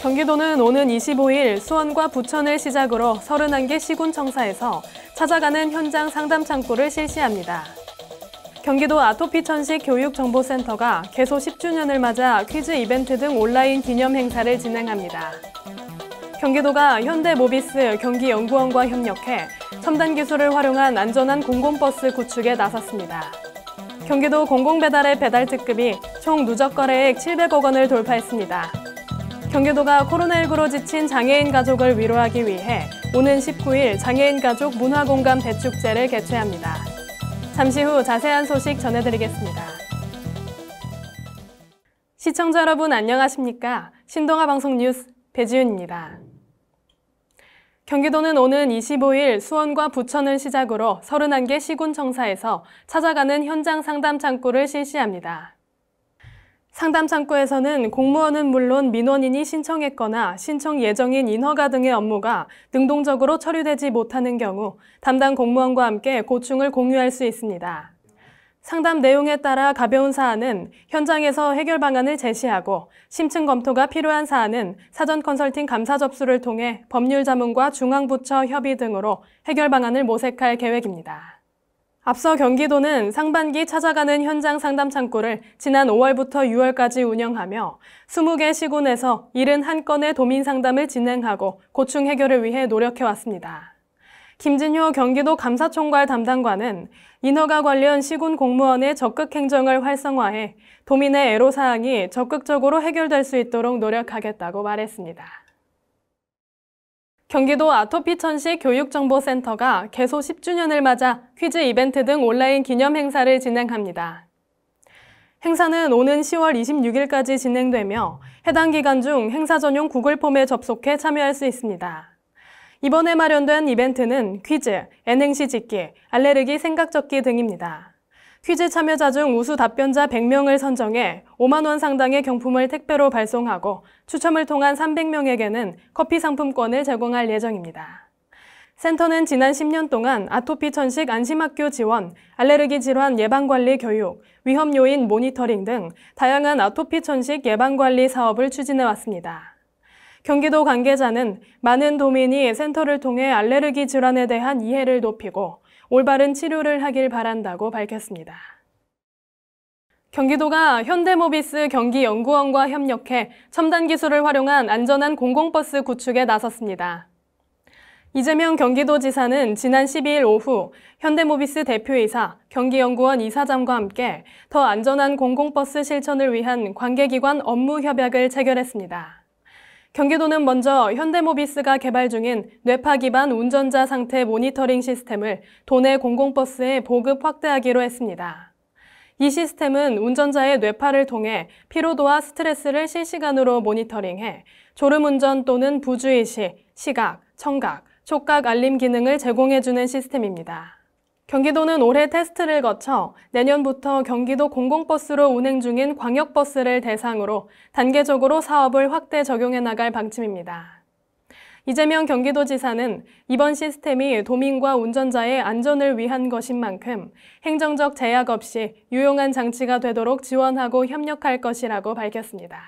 경기도는 오는 25일 수원과 부천을 시작으로 31개 시군청사에서 찾아가는 현장 상담 창구를 실시합니다. 경기도 아토피천식 교육정보센터가 개소 10주년을 맞아 퀴즈 이벤트 등 온라인 기념 행사를 진행합니다. 경기도가 현대모비스 경기연구원과 협력해 첨단 기술을 활용한 안전한 공공버스 구축에 나섰습니다. 경기도 공공배달의 배달특급이 총 누적 거래액 700억 원을 돌파했습니다. 경기도가 코로나19로 지친 장애인 가족을 위로하기 위해 오는 19일 장애인 가족 문화공감 대축제를 개최합니다. 잠시 후 자세한 소식 전해드리겠습니다. 시청자 여러분 안녕하십니까? 신동아 방송 뉴스 배지윤입니다. 경기도는 오는 25일 수원과 부천을 시작으로 31개 시군청사에서 찾아가는 현장 상담 창구를 실시합니다. 상담 창구에서는 공무원은 물론 민원인이 신청했거나 신청 예정인 인허가 등의 업무가 능동적으로 처리되지 못하는 경우 담당 공무원과 함께 고충을 공유할 수 있습니다. 상담 내용에 따라 가벼운 사안은 현장에서 해결 방안을 제시하고 심층 검토가 필요한 사안은 사전 컨설팅 감사 접수를 통해 법률자문과 중앙부처 협의 등으로 해결 방안을 모색할 계획입니다. 앞서 경기도는 상반기 찾아가는 현장 상담 창구를 지난 5월부터 6월까지 운영하며 20개 시군에서 71건의 도민 상담을 진행하고 고충 해결을 위해 노력해왔습니다. 김진효 경기도 감사총괄 담당관은 인허가 관련 시군 공무원의 적극 행정을 활성화해 도민의 애로사항이 적극적으로 해결될 수 있도록 노력하겠다고 말했습니다. 경기도 아토피천식 교육정보센터가 개소 10주년을 맞아 퀴즈 이벤트 등 온라인 기념 행사를 진행합니다. 행사는 오는 10월 26일까지 진행되며 해당 기간 중 행사 전용 구글 폼에 접속해 참여할 수 있습니다. 이번에 마련된 이벤트는 퀴즈, N행시 짓기, 알레르기 생각 적기 등입니다. 퀴즈 참여자 중 우수 답변자 100명을 선정해 5만 원 상당의 경품을 택배로 발송하고 추첨을 통한 300명에게는 커피 상품권을 제공할 예정입니다. 센터는 지난 10년 동안 아토피천식 안심학교 지원, 알레르기 질환 예방관리 교육, 위험 요인 모니터링 등 다양한 아토피천식 예방관리 사업을 추진해왔습니다. 경기도 관계자는 많은 도민이 센터를 통해 알레르기 질환에 대한 이해를 높이고 올바른 치료를 하길 바란다고 밝혔습니다. 경기도가 현대모비스 경기연구원과 협력해 첨단 기술을 활용한 안전한 공공버스 구축에 나섰습니다. 이재명 경기도지사는 지난 12일 오후 현대모비스 대표이사, 경기연구원 이사장과 함께 더 안전한 공공버스 실천을 위한 관계기관 업무 협약을 체결했습니다. 경기도는 먼저 현대모비스가 개발 중인 뇌파 기반 운전자 상태 모니터링 시스템을 도내 공공버스에 보급 확대하기로 했습니다. 이 시스템은 운전자의 뇌파를 통해 피로도와 스트레스를 실시간으로 모니터링해 졸음운전 또는 부주의 시 시각, 청각, 촉각 알림 기능을 제공해주는 시스템입니다. 경기도는 올해 테스트를 거쳐 내년부터 경기도 공공버스로 운행 중인 광역버스를 대상으로 단계적으로 사업을 확대 적용해 나갈 방침입니다. 이재명 경기도지사는 이번 시스템이 도민과 운전자의 안전을 위한 것인 만큼 행정적 제약 없이 유용한 장치가 되도록 지원하고 협력할 것이라고 밝혔습니다.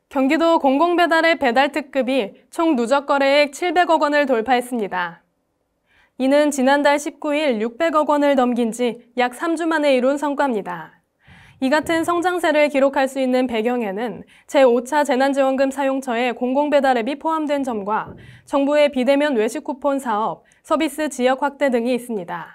경기도 공공배달의 배달특급이 총 누적 거래액 700억 원을 돌파했습니다. 이는 지난달 19일 600억 원을 넘긴 지 약 3주 만에 이룬 성과입니다. 이 같은 성장세를 기록할 수 있는 배경에는 제5차 재난지원금 사용처에 공공배달 앱이 포함된 점과 정부의 비대면 외식 쿠폰 사업, 서비스 지역 확대 등이 있습니다.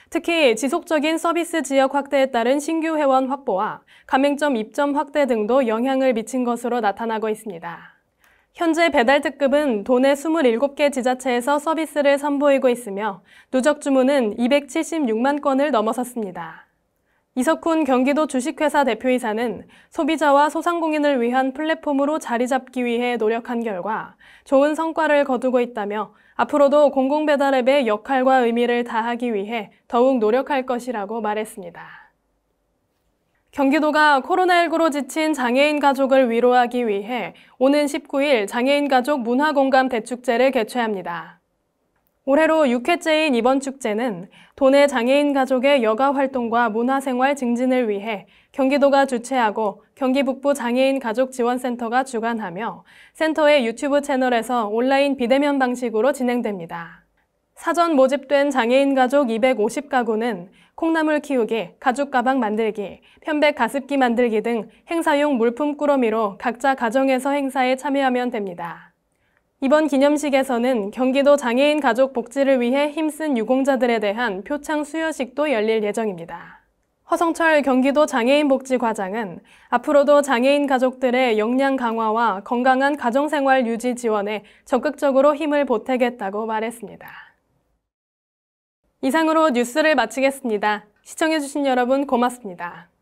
특히 지속적인 서비스 지역 확대에 따른 신규 회원 확보와 가맹점 입점 확대 등도 영향을 미친 것으로 나타나고 있습니다. 현재 배달특급은 도내 27개 지자체에서 서비스를 선보이고 있으며 누적 주문은 276만 건을 넘어섰습니다. 이석훈 경기도 주식회사 대표이사는 소비자와 소상공인을 위한 플랫폼으로 자리 잡기 위해 노력한 결과 좋은 성과를 거두고 있다며 앞으로도 공공배달 앱의 역할과 의미를 다하기 위해 더욱 노력할 것이라고 말했습니다. 경기도가 코로나19로 지친 장애인 가족을 위로하기 위해 오는 19일 장애인 가족 문화공감 대축제를 개최합니다. 올해로 6회째인 이번 축제는 도내 장애인 가족의 여가 활동과 문화생활 증진을 위해 경기도가 주최하고 경기 북부 장애인 가족 지원센터가 주관하며 센터의 유튜브 채널에서 온라인 비대면 방식으로 진행됩니다. 사전 모집된 장애인 가족 250가구는 콩나물 키우기, 가죽 가방 만들기, 편백 가습기 만들기 등 행사용 물품 꾸러미로 각자 가정에서 행사에 참여하면 됩니다. 이번 기념식에서는 경기도 장애인 가족 복지를 위해 힘쓴 유공자들에 대한 표창 수여식도 열릴 예정입니다. 허성철 경기도 장애인복지과장은 앞으로도 장애인 가족들의 역량 강화와 건강한 가정생활 유지 지원에 적극적으로 힘을 보태겠다고 말했습니다. 이상으로 뉴스를 마치겠습니다. 시청해주신 여러분 고맙습니다.